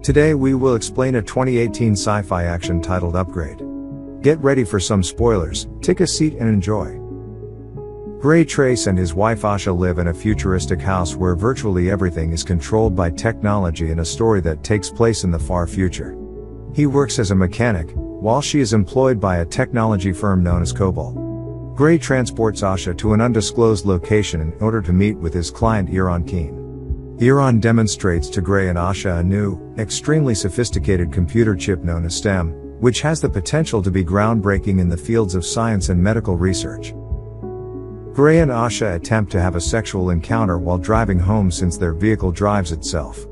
Today we will explain a 2018 sci-fi action titled Upgrade. Get ready for some spoilers, take a seat and enjoy. Gray Trace and his wife Asha live in a futuristic house where virtually everything is controlled by technology in a story that takes place in the far future. He works as a mechanic, while she is employed by a technology firm known as Cobalt. Gray transports Asha to an undisclosed location in order to meet with his client Iran Keen. Iran demonstrates to Gray and Asha a new, extremely sophisticated computer chip known as STEM, which has the potential to be groundbreaking in the fields of science and medical research. Gray and Asha attempt to have a sexual encounter while driving home since their vehicle drives itself.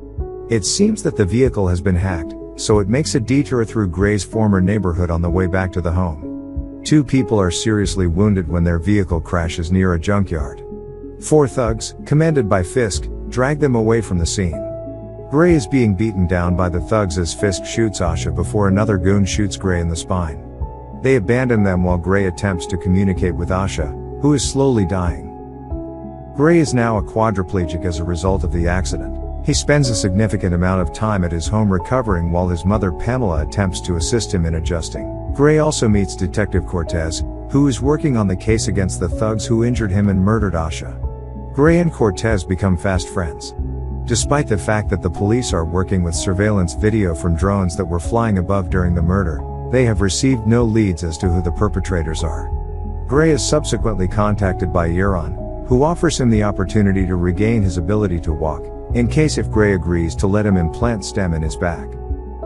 It seems that the vehicle has been hacked, so it makes a detour through Gray's former neighborhood on the way back to the home. Two people are seriously wounded when their vehicle crashes near a junkyard. Four thugs, commanded by Fisk, drag them away from the scene. Gray is being beaten down by the thugs as Fisk shoots Asha before another goon shoots Gray in the spine. They abandon them while Gray attempts to communicate with Asha, who is slowly dying. Gray is now a quadriplegic as a result of the accident. He spends a significant amount of time at his home recovering while his mother Pamela attempts to assist him in adjusting. Gray also meets Detective Cortez, who is working on the case against the thugs who injured him and murdered Asha. Gray and Cortez become fast friends. Despite the fact that the police are working with surveillance video from drones that were flying above during the murder, they have received no leads as to who the perpetrators are. Gray is subsequently contacted by Iran, who offers him the opportunity to regain his ability to walk, in case if Gray agrees to let him implant STEM in his back.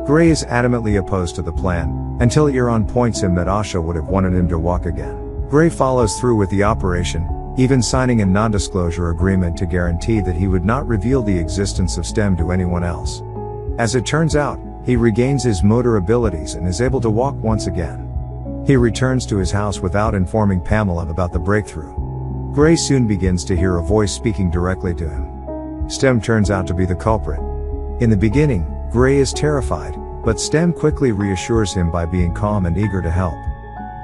Gray is adamantly opposed to the plan, until Iran points him that Asha would have wanted him to walk again. Gray follows through with the operation, even signing a non-disclosure agreement to guarantee that he would not reveal the existence of STEM to anyone else. As it turns out, he regains his motor abilities and is able to walk once again. He returns to his house without informing Pamela about the breakthrough. Gray soon begins to hear a voice speaking directly to him. STEM turns out to be the culprit. In the beginning, Gray is terrified, but STEM quickly reassures him by being calm and eager to help.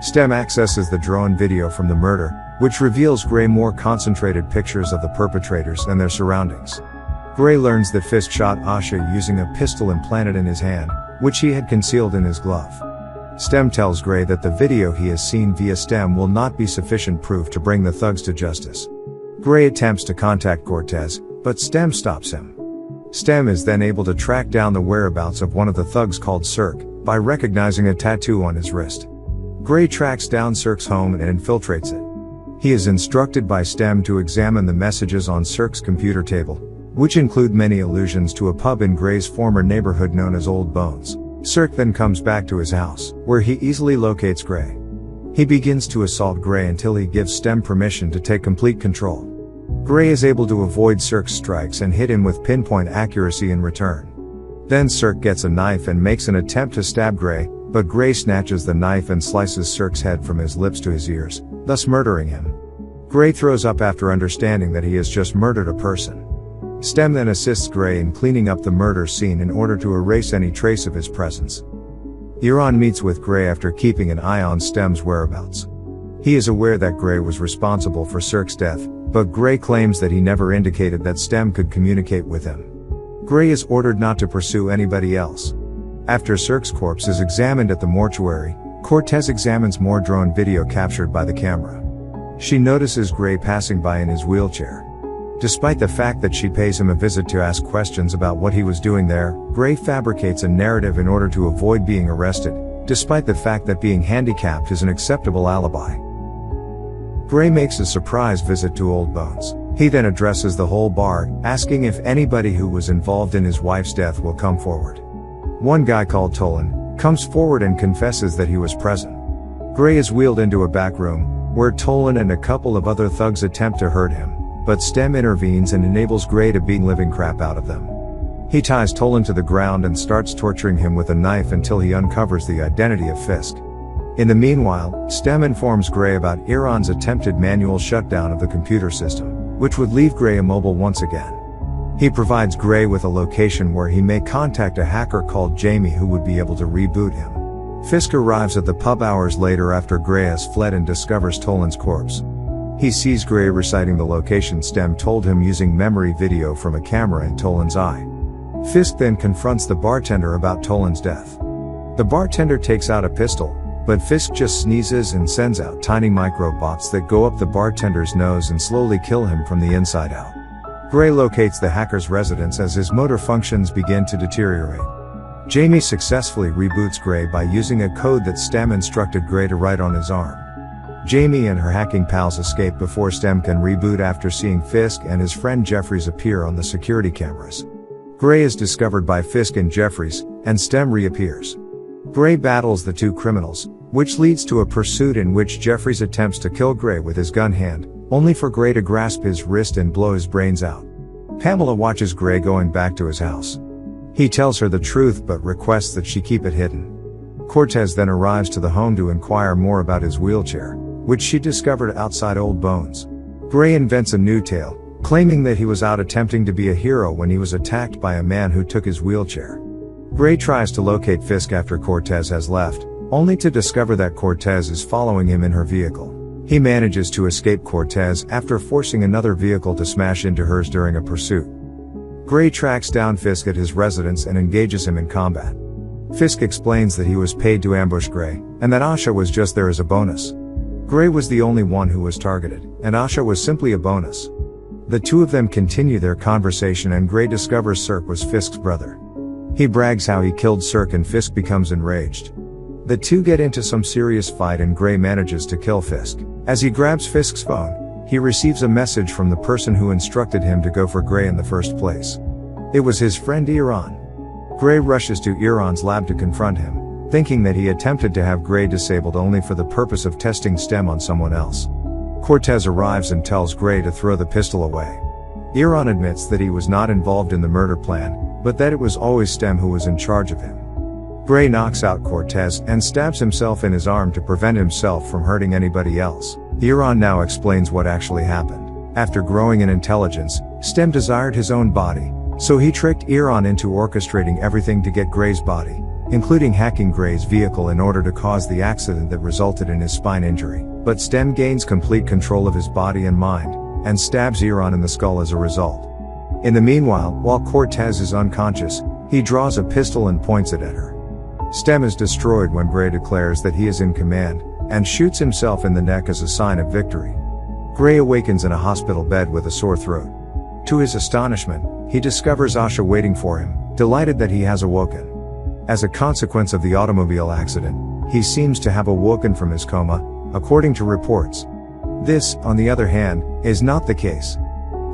STEM accesses the drone video from the murder, which reveals Gray more concentrated pictures of the perpetrators and their surroundings. Gray learns that Fisk shot Asha using a pistol implanted in his hand, which he had concealed in his glove. STEM tells Gray that the video he has seen via STEM will not be sufficient proof to bring the thugs to justice. Gray attempts to contact Cortez, but STEM stops him. STEM is then able to track down the whereabouts of one of the thugs called Cirque, by recognizing a tattoo on his wrist. Gray tracks down Cirque's home and infiltrates it. He is instructed by STEM to examine the messages on Cirque's computer table, which include many allusions to a pub in Gray's former neighborhood known as Old Bones. Cirque then comes back to his house, where he easily locates Gray. He begins to assault Gray until he gives STEM permission to take complete control. Gray is able to avoid Cirque's strikes and hit him with pinpoint accuracy in return. Then Cirque gets a knife and makes an attempt to stab Gray, but Gray snatches the knife and slices Cirque's head from his lips to his ears, thus murdering him. Gray throws up after understanding that he has just murdered a person. STEM then assists Gray in cleaning up the murder scene in order to erase any trace of his presence. Iran meets with Gray after keeping an eye on STEM's whereabouts. He is aware that Gray was responsible for Cirque's death, but Gray claims that he never indicated that STEM could communicate with him. Gray is ordered not to pursue anybody else. After Cirque's corpse is examined at the mortuary, Cortez examines more drone video captured by the camera. She notices Gray passing by in his wheelchair. Despite the fact that she pays him a visit to ask questions about what he was doing there, Gray fabricates a narrative in order to avoid being arrested, despite the fact that being handicapped is an acceptable alibi. Gray makes a surprise visit to Old Bones. He then addresses the whole bar, asking if anybody who was involved in his wife's death will come forward. One guy called Tolan comes forward and confesses that he was present. Gray is wheeled into a back room, where Tolan and a couple of other thugs attempt to hurt him, but STEM intervenes and enables Gray to beat living crap out of them. He ties Tolan to the ground and starts torturing him with a knife until he uncovers the identity of Fisk. In the meanwhile, STEM informs Gray about Iran's attempted manual shutdown of the computer system, which would leave Gray immobile once again. He provides Gray with a location where he may contact a hacker called Jamie who would be able to reboot him. Fisk arrives at the pub hours later after Gray has fled and discovers Tolan's corpse. He sees Gray reciting the location STEM told him using memory video from a camera in Tolan's eye. Fisk then confronts the bartender about Toland's death. The bartender takes out a pistol, but Fisk just sneezes and sends out tiny microbots that go up the bartender's nose and slowly kill him from the inside out. Gray locates the hacker's residence as his motor functions begin to deteriorate. Jamie successfully reboots Gray by using a code that Stem instructed Gray to write on his arm. Jamie and her hacking pals escape before Stem can reboot after seeing Fisk and his friend Jeffries appear on the security cameras. Gray is discovered by Fisk and Jeffries, and Stem reappears. Gray battles the two criminals, which leads to a pursuit in which Jeffries attempts to kill Gray with his gun hand, only for Gray to grasp his wrist and blow his brains out. Pamela watches Gray going back to his house. He tells her the truth but requests that she keep it hidden. Cortez then arrives to the home to inquire more about his wheelchair, which she discovered outside Old Bones. Gray invents a new tale, claiming that he was out attempting to be a hero when he was attacked by a man who took his wheelchair. Gray tries to locate Fisk after Cortez has left, only to discover that Cortez is following him in her vehicle. He manages to escape Cortez after forcing another vehicle to smash into hers during a pursuit. Gray tracks down Fisk at his residence and engages him in combat. Fisk explains that he was paid to ambush Gray, and that Asha was just there as a bonus. Gray was the only one who was targeted, and Asha was simply a bonus. The two of them continue their conversation and Gray discovers Cirque was Fisk's brother. He brags how he killed Cirque and Fisk becomes enraged. The two get into some serious fight and Gray manages to kill Fisk. As he grabs Fisk's phone, he receives a message from the person who instructed him to go for Gray in the first place. It was his friend Iran. Gray rushes to Iran's lab to confront him, thinking that he attempted to have Gray disabled only for the purpose of testing Stem on someone else. Cortez arrives and tells Gray to throw the pistol away. Iran admits that he was not involved in the murder plan, but that it was always Stem who was in charge of him. Gray knocks out Cortez and stabs himself in his arm to prevent himself from hurting anybody else. Iran now explains what actually happened. After growing in intelligence, Stem desired his own body, so he tricked Iran into orchestrating everything to get Gray's body, including hacking Gray's vehicle in order to cause the accident that resulted in his spine injury. But Stem gains complete control of his body and mind, and stabs Iran in the skull as a result. In the meanwhile, while Cortez is unconscious, he draws a pistol and points it at her. Stem is destroyed when Gray declares that he is in command, and shoots himself in the neck as a sign of victory. Gray awakens in a hospital bed with a sore throat. To his astonishment, he discovers Asha waiting for him, delighted that he has awoken. As a consequence of the automobile accident, he seems to have awoken from his coma, according to reports. This, on the other hand, is not the case.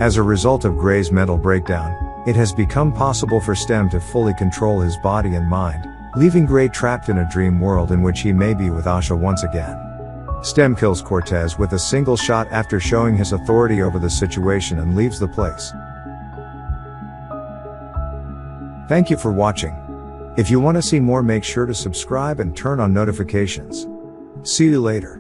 As a result of Gray's mental breakdown, it has become possible for Stem to fully control his body and mind, leaving Gray trapped in a dream world in which he may be with Asha once again. Stem kills Cortez with a single shot after showing his authority over the situation and leaves the place. Thank you for watching. If you want to see more, make sure to subscribe and turn on notifications. See you later.